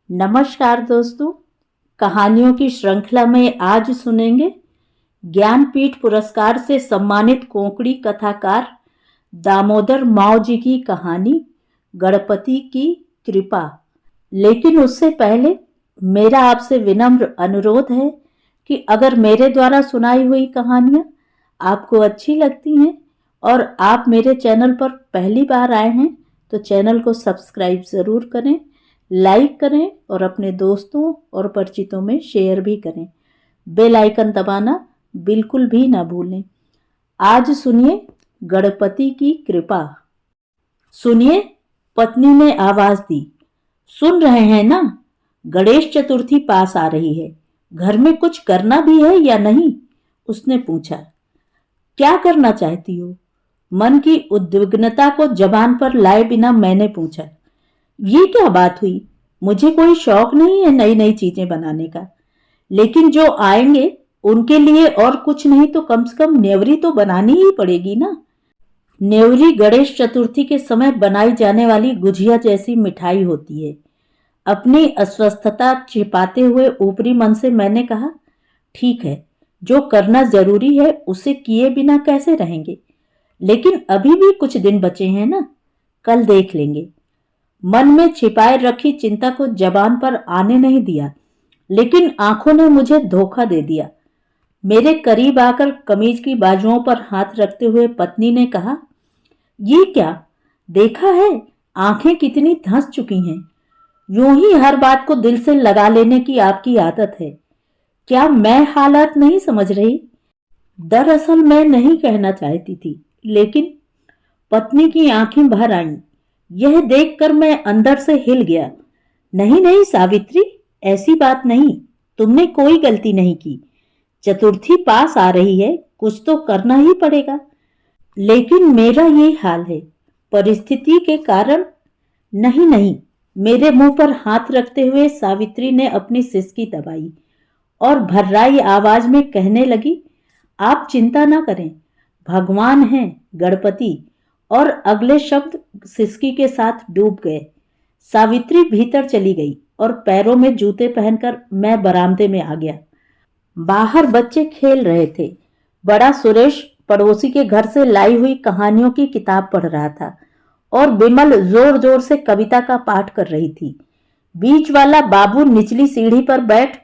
नमस्कार दोस्तों, कहानियों की श्रृंखला में आज सुनेंगे ज्ञानपीठ पुरस्कार से सम्मानित कोंकणी कथाकार दामोदर माव जी की कहानी गणपति की कृपा। लेकिन उससे पहले मेरा आपसे विनम्र अनुरोध है कि अगर मेरे द्वारा सुनाई हुई कहानियाँ आपको अच्छी लगती हैं और आप मेरे चैनल पर पहली बार आए हैं तो चैनल को सब्सक्राइब ज़रूर करें, लाइक करें और अपने दोस्तों और परिचितों में शेयर भी करें। बेल आइकन दबाना बिल्कुल भी ना भूलें। आज सुनिए गणपति की कृपा। सुनिए, पत्नी ने आवाज दी। सुन रहे हैं ना? गणेश चतुर्थी पास आ रही है। घर में कुछ करना भी है या नहीं? उसने पूछा। क्या करना चाहती हो? मन की उद्विग्नता को जबान पर लाए बिना मैंने पूछा। ये क्या बात हुई? मुझे कोई शौक नहीं है नई नई चीजें बनाने का, लेकिन जो आएंगे उनके लिए और कुछ नहीं तो कम से कम नेवरी तो बनानी ही पड़ेगी ना। नेवरी गणेश चतुर्थी के समय बनाई जाने वाली गुझिया जैसी मिठाई होती है। अपनी अस्वस्थता छिपाते हुए ऊपरी मन से मैंने कहा, ठीक है, जो करना जरूरी है उसे किए बिना कैसे रहेंगे, लेकिन अभी भी कुछ दिन बचे हैं ना, कल देख लेंगे। मन में छिपाए रखी चिंता को जबान पर आने नहीं दिया, लेकिन आंखों ने मुझे धोखा दे दिया। मेरे करीब आकर कमीज की बाजुओं पर हाथ रखते हुए पत्नी ने कहा, ये क्या? देखा है आंखें कितनी धंस चुकी हैं। यूं ही हर बात को दिल से लगा लेने की आपकी आदत है। क्या मैं हालात नहीं समझ रही? दरअसल मैं नहीं कहना चाहती थी, लेकिन पत्नी की आंखें भर आईं। यह देखकर मैं अंदर से हिल गया। नहीं नहीं सावित्री, ऐसी बात नहीं, तुमने कोई गलती नहीं की। चतुर्थी पास आ रही है, कुछ तो करना ही पड़ेगा। लेकिन मेरा ये हाल है, परिस्थिति के कारण। नहीं नहीं, मेरे मुंह पर हाथ रखते हुए सावित्री ने अपनी सिसकी दबाई और भर्राई आवाज में कहने लगी, आप चिंता ना करें, भगवान हैं गणपति। और अगले शब्द सिसकी के साथ डूब गए। सावित्री भीतर चली गई और पैरों में जूते पहनकर मैं बरामदे में आ गया। बाहर बच्चे खेल रहे थे। बड़ा सुरेश पड़ोसी के घर से लाई हुई कहानियों की किताब पढ़ रहा था और बिमल जोर जोर से कविता का पाठ कर रही थी। बीच वाला बाबू निचली सीढ़ी पर बैठ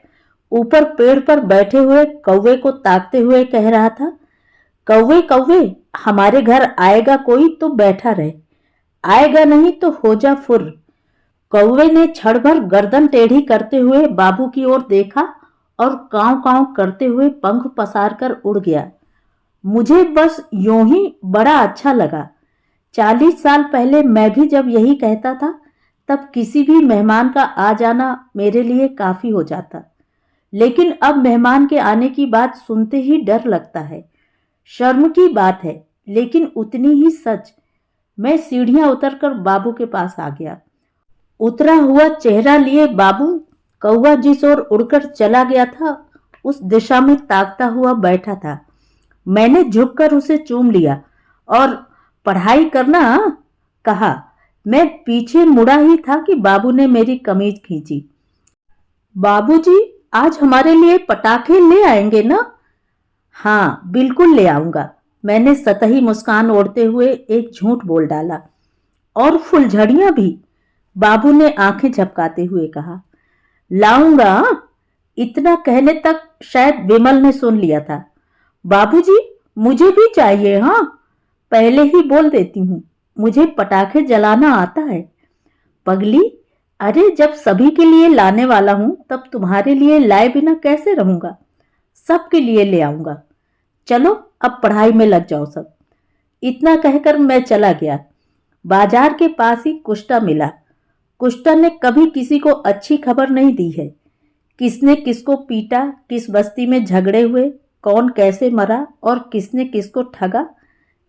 ऊपर पेड़ पर बैठे हुए कौवे को ताकते हुए कह रहा था, कौवे कौवे, हमारे घर आएगा कोई तो बैठा रहे, आएगा नहीं तो हो जा फुर। कौवे ने क्षण भर गर्दन टेढ़ी करते हुए बाबू की ओर देखा और कांव कांव करते हुए पंख पसार कर उड़ गया। मुझे बस यूं ही बड़ा अच्छा लगा। 40 साल पहले मैं भी जब यही कहता था, तब किसी भी मेहमान का आ जाना मेरे लिए काफी हो जाता। लेकिन अब मेहमान के आने की बात सुनते ही डर लगता है। शर्म की बात है, लेकिन उतनी ही सच। मैं सीढ़ियां उतरकर बाबू के पास आ गया। उतरा हुआ चेहरा लिए बाबू कौवा जिस ओर उड़कर चला गया था उस दिशा में ताकता हुआ बैठा था। मैंने झुककर उसे चूम लिया और पढ़ाई करना कहा। मैं पीछे मुड़ा ही था कि बाबू ने मेरी कमीज खींची। बाबूजी, आज हमारे लिए पटाखे ले आएंगे ना? हाँ, बिल्कुल ले आऊंगा, मैंने सतही मुस्कान ओढ़ते हुए एक झूठ बोल डाला। और फुलझड़ियां भी? बाबू ने आंखें झपकाते हुए कहा। लाऊंगा। इतना कहने तक शायद विमल ने सुन लिया था। बाबूजी, मुझे भी चाहिए। हाँ, पहले ही बोल देती हूँ, मुझे पटाखे जलाना आता है। पगली, अरे जब सभी के लिए लाने वाला हूं तब तुम्हारे लिए लाए बिना कैसे रहूंगा? सबके लिए ले आऊंगा। चलो अब पढ़ाई में लग जाओ सब। इतना कहकर मैं चला गया। बाजार के पास ही कुष्टा मिला। कुष्टा ने कभी किसी को अच्छी खबर नहीं दी है। किसने किसको पीटा, किस बस्ती में झगड़े हुए, कौन कैसे मरा और किसने किसको ठगा,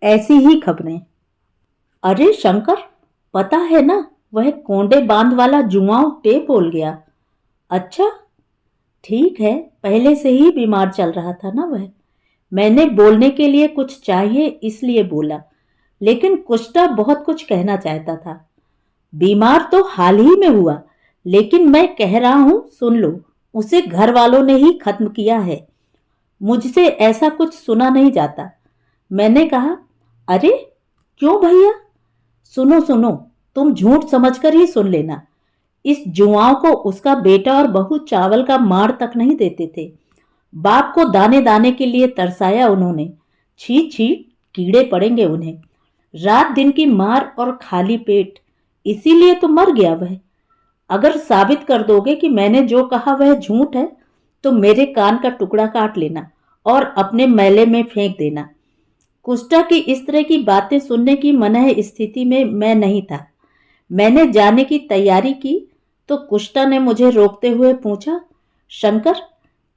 ऐसी ही खबरें। अरे शंकर, पता है ना, वह कोंडे बांध वाला जुआंव टेप बोल गया। अच्छा, ठीक है, पहले से ही बीमार चल रहा था ना वह। मैंने बोलने के लिए कुछ चाहिए इसलिए बोला, लेकिन कुष्टा बहुत कुछ कहना चाहता था। बीमार तो हाल ही में हुआ, लेकिन मैं कह रहा हूं सुन लो, उसे घर वालों ने ही खत्म किया है। मुझसे ऐसा कुछ सुना नहीं जाता। मैंने कहा, अरे क्यों भैया? सुनो सुनो, तुम झूठ समझकर ही सुन लेना। इस जुआओं को उसका बेटा और बहू चावल का मार तक नहीं देते थे। बाप को दाने दाने के लिए तरसाया उन्होंने। छी छी, कीड़े पड़ेंगे उन्हें। रात दिन की मार और खाली पेट, इसीलिए तो मर गया वह। अगर साबित कर दोगे कि मैंने जो कहा वह झूठ है, तो मेरे कान का टुकड़ा काट लेना और अपने मैले में फेंक देना। कुष्टा की इस तरह की बातें सुनने की मनह स्थिति में मैं नहीं था। मैंने जाने की तैयारी की तो कुष्टा ने मुझे रोकते हुए पूछा, शंकर,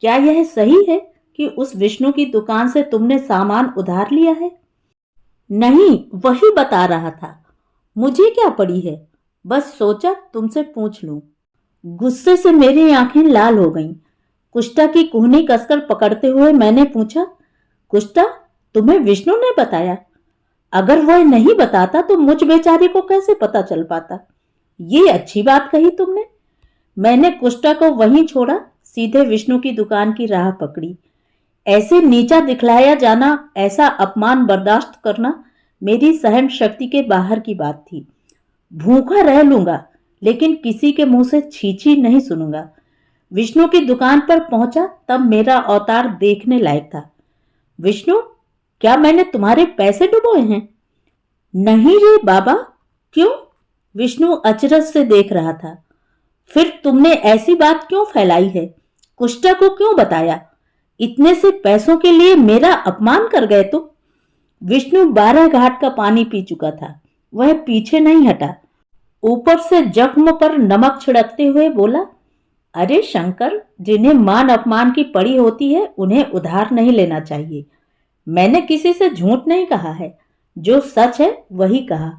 क्या यह सही है कि उस विष्णु की दुकान से तुमने सामान उधार लिया है? नहीं, वही बता रहा था। मुझे क्या पड़ी है, बस सोचा तुमसे पूछ लूं। गुस्से से मेरी आंखें लाल हो गईं। कुष्टा की कुहनी कसकर पकड़ते हुए मैंने पूछा, कुष्टा, तुम्हें विष्णु ने बताया? अगर वह नहीं बताता तो मुझ बेचारे को कैसे पता चल पाता? ये अच्छी बात कही तुमने। मैंने कुष्टा को वहीं छोड़ा, सीधे विष्णु की दुकान की राह पकड़ी। ऐसे नीचा दिखलाया जाना, ऐसा अपमान बर्दाश्त करना मेरी सहन शक्ति के बाहर की बात थी। भूखा रह लूंगा, लेकिन किसी के मुंह से छीछी नहीं सुनूंगा। विष्णु की दुकान पर पहुंचा तब मेरा अवतार देखने लायक था। विष्णु, क्या मैंने तुम्हारे पैसे डुबोए हैं? नहीं रे बाबा। क्यों? विष्णु अचरज से देख रहा था। फिर तुमने ऐसी बात क्यों फैलाई है? कुष्टा को क्यों बताया? इतने से पैसों के लिए मेरा अपमान कर गए तुम। विष्णु 12 घाट का पानी पी चुका था। वह पीछे नहीं हटा। ऊपर से जख्म पर नमक छिड़कते हुए बोला, अरे शंकर, जिन्हें मान अपमान की पड़ी होती है उन्हें उधार नहीं लेना चाहिए। मैंने किसी से झूठ नहीं कहा है, जो सच है वही कहा।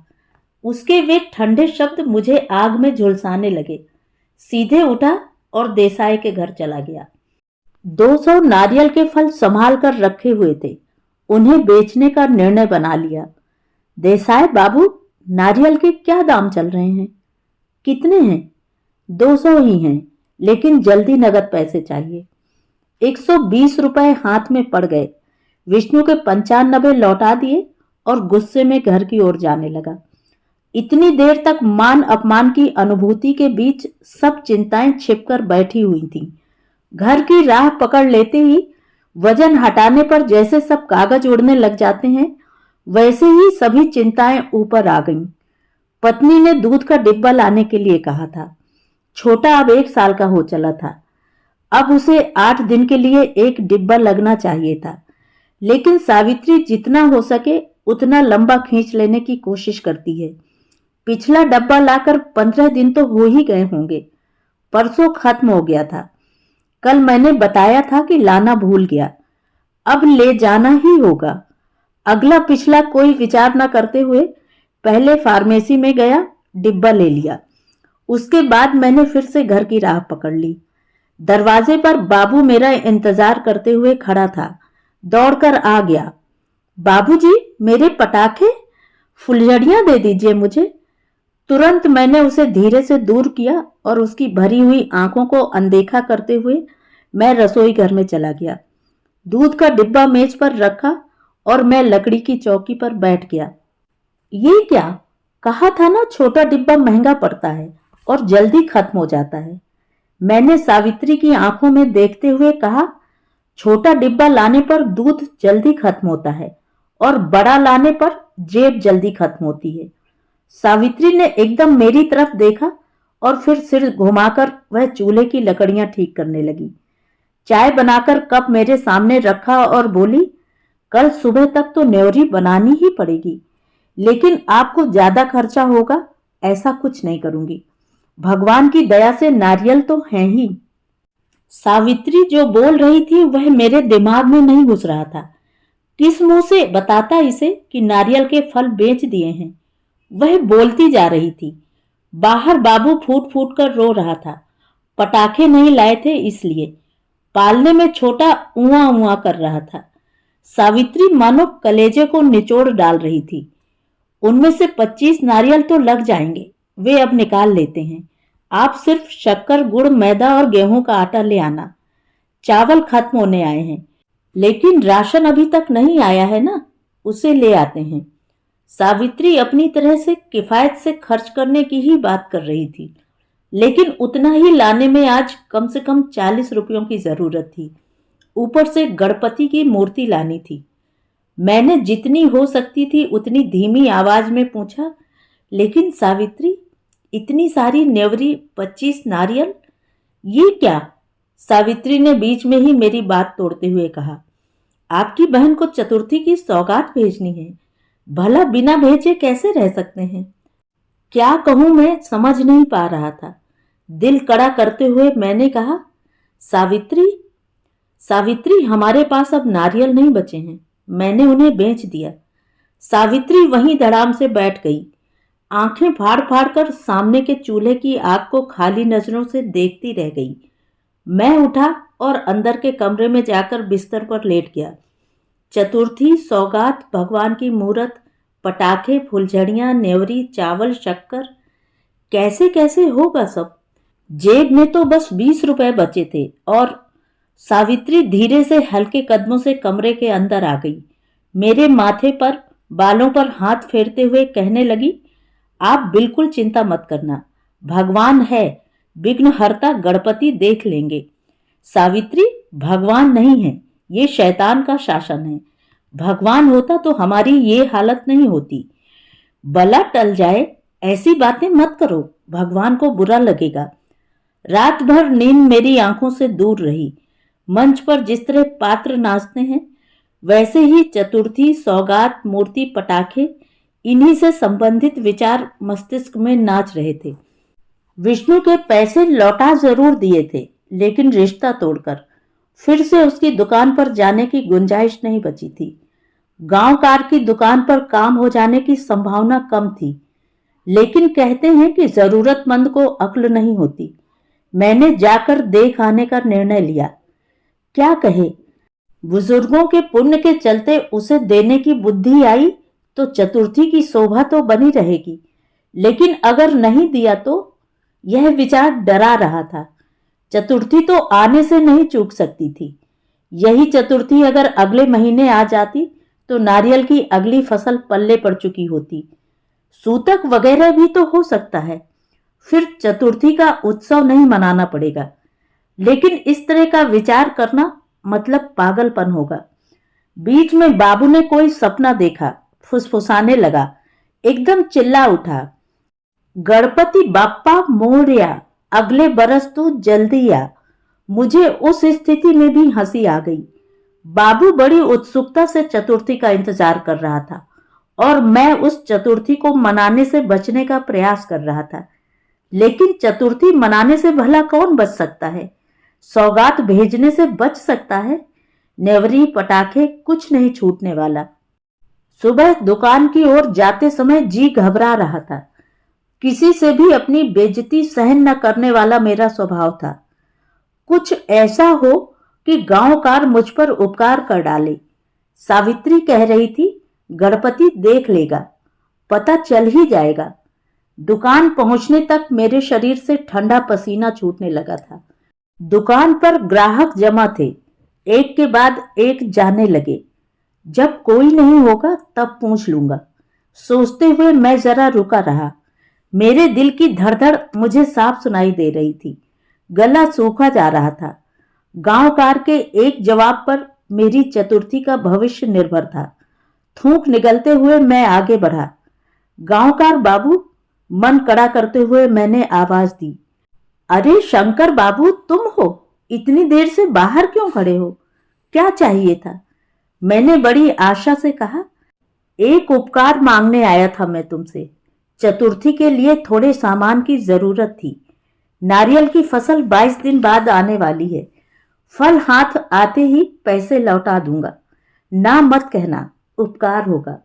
उसके वे ठंडे शब्द मुझे आग में झुलसाने लगे। सीधे उठा और देसाई के घर चला गया। 200 नारियल के फल संभाल कर रखे हुए थे। उन्हें बेचने का निर्णय बना लिया। देसाई बाबू, नारियल के क्या दाम चल रहे हैं? कितने हैं? 200 ही हैं, लेकिन जल्दी नगद पैसे चाहिए। 120 रुपए हाथ में पड़ गए। विष्णु के 95 लौटा दिए और गुस्से में घर की ओर जाने लगा। इतनी देर तक मान अपमान की अनुभूति के बीच सब चिंताएं छिपकर बैठी हुई थीं। घर की राह पकड़ लेते ही वजन हटाने पर जैसे सब कागज उड़ने लग जाते हैं, वैसे ही सभी चिंताएं ऊपर आ गईं। पत्नी ने दूध का डिब्बा लाने के लिए कहा था। छोटा अब 1 साल का हो चला था। अब उसे 8 दिन के लिए एक डिब्बा लगना चाहिए था, लेकिन सावित्री जितना हो सके उतना लंबा खींच लेने की कोशिश करती है। पिछला डब्बा लाकर 15 दिन तो हो ही गए होंगे। परसों खत्म हो गया था। कल मैंने बताया था कि लाना भूल गया। अब ले जाना ही होगा। अगला पिछला कोई विचार न करते हुए पहले फार्मेसी में गया, डिब्बा ले लिया। उसके बाद मैंने फिर से घर की राह पकड़ ली। दरवाजे पर बाबू मेरा इंतजार करते हुए खड़ा था। दौड़कर आ गया। बाबूजी, मेरे पटाखे, फुलझड़ियां दे दीजिए मुझे। तुरंत मैंने उसे धीरे से दूर किया और उसकी भरी हुई आंखों को अनदेखा करते हुए मैं रसोई घर में चला गया। दूध का डिब्बा मेज पर रखा और मैं लकड़ी की चौकी पर बैठ गया। ये क्या? कहा था ना छोटा डिब्बा महंगा पड़ता है और जल्दी खत्म हो जाता है। मैंने सावित्री की आंखों में देखते हुए कहा, छोटा डिब्बा लाने पर दूध जल्दी खत्म होता है और बड़ा लाने पर जेब जल्दी खत्म होती है। सावित्री ने एकदम मेरी तरफ देखा और फिर सिर घुमाकर वह चूल्हे की लकड़ियां ठीक करने लगी। चाय बनाकर कप मेरे सामने रखा और बोली, कल सुबह तक तो न्योरी बनानी ही पड़ेगी, लेकिन आपको ज्यादा खर्चा होगा, ऐसा कुछ नहीं करूंगी। भगवान की दया से नारियल तो हैं ही। सावित्री जो बोल रही थी वह मेरे दिमाग में नहीं घुस रहा था। किस मुंह से बताता इसे कि नारियल के फल बेच दिए हैं? वह बोलती जा रही थी। बाहर बाबू फूट फूट कर रो रहा था। पटाखे नहीं लाए थे इसलिए। पालने में छोटा उआ उआ कर रहा था। सावित्री मानो कलेजे को निचोड़ डाल रही थी। उनमें से 25 नारियल तो लग जाएंगे, वे अब निकाल लेते हैं। आप सिर्फ शक्कर, गुड़, मैदा और गेहूं का आटा ले आना। चावल खत्म होने आए हैं। लेकिन राशन अभी तक नहीं आया है ना, उसे ले आते हैं। सावित्री अपनी तरह से किफायत से खर्च करने की ही बात कर रही थी, लेकिन उतना ही लाने में आज कम से कम 40 रुपयों की जरूरत थी। ऊपर से गणपति की मूर्ति लानी थी। मैंने जितनी हो सकती थी उतनी धीमी आवाज में पूछा, लेकिन सावित्री, इतनी सारी नेवरी, 25 नारियल, ये क्या? सावित्री ने बीच में ही मेरी बात तोड़ते हुए कहा, आपकी बहन को चतुर्थी की सौगात भेजनी है। भला बिना भेजे कैसे रह सकते हैं? क्या कहूं, मैं समझ नहीं पा रहा था। दिल कड़ा करते हुए मैंने कहा, सावित्री, सावित्री, हमारे पास अब नारियल नहीं बचे हैं, मैंने उन्हें बेच दिया। सावित्री वहीं धड़ाम से बैठ गई, आंखें फाड़ फाड़ कर सामने के चूल्हे की आग को खाली नजरों से देखती रह गई। मैं उठा और अंदर के कमरे में जाकर बिस्तर पर लेट गया। चतुर्थी, सौगात, भगवान की मूरत, पटाखे, फुलझड़ियां, नेवरी, चावल, शक्कर, कैसे कैसे होगा सब? जेब में तो बस 20 रुपए बचे थे और सावित्री धीरे से हल्के कदमों से कमरे के अंदर आ गई। मेरे माथे पर, बालों पर हाथ फेरते हुए कहने लगी, आप बिल्कुल चिंता मत करना, भगवान है, विघ्नहर्ता गणपति देख लेंगे। सावित्री, भगवान नहीं है, ये शैतान का शासन है। भगवान होता तो हमारी ये हालत नहीं होती। बला टल जाए, ऐसी बातें मत करो, भगवान को बुरा लगेगा। रात भर नींद मेरी आंखों से दूर रही। मंच पर जिस तरह पात्र नाचते हैं, वैसे ही चतुर्थी, सौगात, मूर्ति, पटाखे, इन्हीं से संबंधित विचार मस्तिष्क में नाच रहे थे। विष्णु के पैसे लौटा जरूर दिए थे, लेकिन रिश्ता तोड़कर फिर से उसकी दुकान पर जाने की गुंजाइश नहीं बची थी। गांव कार की दुकान पर काम हो जाने की संभावना कम थी, लेकिन कहते हैं कि जरूरतमंद को अक्ल नहीं होती। मैंने जाकर देख आने का निर्णय लिया। क्या कहे, बुजुर्गों के पुण्य के चलते उसे देने की बुद्धि आई तो चतुर्थी की शोभा तो बनी रहेगी, लेकिन अगर नहीं दिया तो? यह विचार डरा रहा था। चतुर्थी तो आने से नहीं चूक सकती थी। यही चतुर्थी अगर अगले महीने आ जाती तो नारियल की अगली फसल पल्ले पड़ चुकी होती। सूतक वगैरह भी तो हो सकता है, फिर चतुर्थी का उत्सव नहीं मनाना पड़ेगा। लेकिन इस तरह का विचार करना मतलब पागलपन होगा। बीच में बाबू ने कोई सपना देखा, फुसफुसाने लगा, एकदम चिल्ला उठा, गणपति बाप्पा मोरया, अगले बरस तू जल्दी आ। मुझे उस स्थिति में भी हंसी आ गई। बाबू बड़ी उत्सुकता से चतुर्थी का इंतजार कर रहा था और मैं उस चतुर्थी को मनाने से बचने का प्रयास कर रहा था। लेकिन चतुर्थी मनाने से भला कौन बच सकता है? सौगात भेजने से बच सकता है? नेवरी, पटाखे, कुछ नहीं छूटने वाला। सुबह दुकान की ओर जाते समय जी घबरा रहा था। किसी से भी अपनी बेइज्जती सहन न करने वाला मेरा स्वभाव था। कुछ ऐसा हो कि गांवकार मुझ पर उपकार कर डाले। सावित्री कह रही थी, गणपति देख लेगा, पता चल ही जाएगा। दुकान पहुंचने तक मेरे शरीर से ठंडा पसीना छूटने लगा था। दुकान पर ग्राहक जमा थे, एक के बाद एक जाने लगे। जब कोई नहीं होगा तब पूछ लूंगा, सोचते हुए मैं जरा रुका रहा। मेरे दिल की धड़धड़ मुझे साफ सुनाई दे रही थी। गला सूखा जा रहा था। गांवकार के एक जवाब पर मेरी चतुर्थी का भविष्य निर्भर था। थूक निगलते हुए मैं आगे बढ़ा। गांवकार बाबू, मन कड़ा करते हुए मैंने आवाज दी, अरे शंकर बाबू, तुम हो? इतनी देर से बाहर क्यों खड़े हो? क्या चाहिए था? मैंने बड़ी आशा से कहा, एक उपकार मांगने आया था मैं तुमसे। चतुर्थी के लिए थोड़े सामान की जरूरत थी। नारियल की फसल 22 दिन बाद आने वाली है। फल हाथ आते ही पैसे लौटा दूंगा। ना मत कहना, उपकार होगा।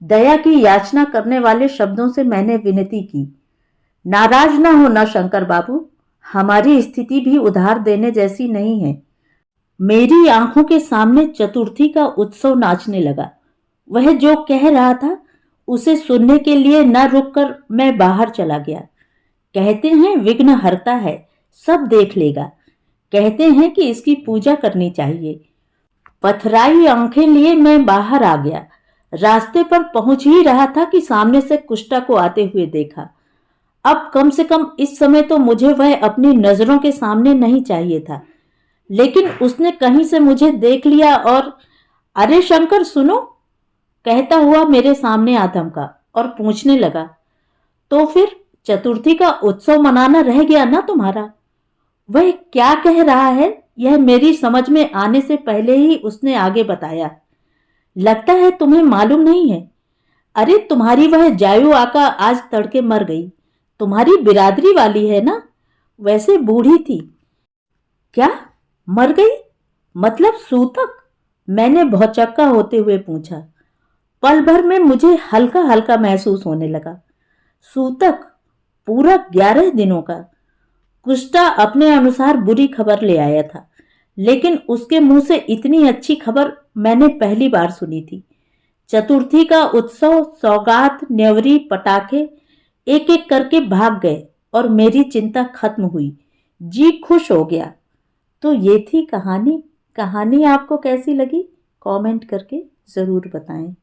दया की याचना करने वाले शब्दों से मैंने विनती की। नाराज ना होना शंकर बाबू, हमारी स्थिति भी उधार देने जैसी नहीं है। मेरी आंखों के सामने चतुर्थी का उत्सव नाचने लगा। वह जो कह रहा था उसे सुनने के लिए न रुककर मैं बाहर चला गया। कहते हैं विघ्न हरता है, सब देख लेगा। कहते हैं कि इसकी पूजा करनी चाहिए। पथराई आंखें लिए मैं बाहर आ गया। रास्ते पर पहुंच ही रहा था कि सामने से कुष्टा को आते हुए देखा। अब कम से कम इस समय तो मुझे वह अपनी नजरों के सामने नहीं चाहिए था, लेकिन उसने कहीं से मुझे देख लिया और अरे शंकर सुनो, कहता हुआ मेरे सामने आ धमका और पूछने लगा, तो फिर चतुर्थी का उत्सव मनाना रह गया ना तुम्हारा? वह क्या कह रहा है यह मेरी समझ में आने से पहले ही उसने आगे बताया। लगता है तुम्हें मालूम नहीं है। अरे तुम्हारी वह जायू आका आज तड़के मर गई। तुम्हारी बिरादरी वाली है ना, वैसे बूढ़ी थी। क्या मर गई? मतलब सूतक? मैंने भौचक्का होते हुए पूछा। पल भर में मुझे हल्का हल्का महसूस होने लगा। सूतक? पूरा 11 दिनों का। कुष्टा अपने अनुसार बुरी खबर ले आया था, लेकिन उसके मुंह से इतनी अच्छी खबर मैंने पहली बार सुनी थी। चतुर्थी का उत्सव, सौगात, न्यवरी, पटाखे एक एक करके भाग गए और मेरी चिंता खत्म हुई। जी खुश हो गया। तो ये थी कहानी। कहानी आपको कैसी लगी? कमेंट करके ज़रूर बताएं।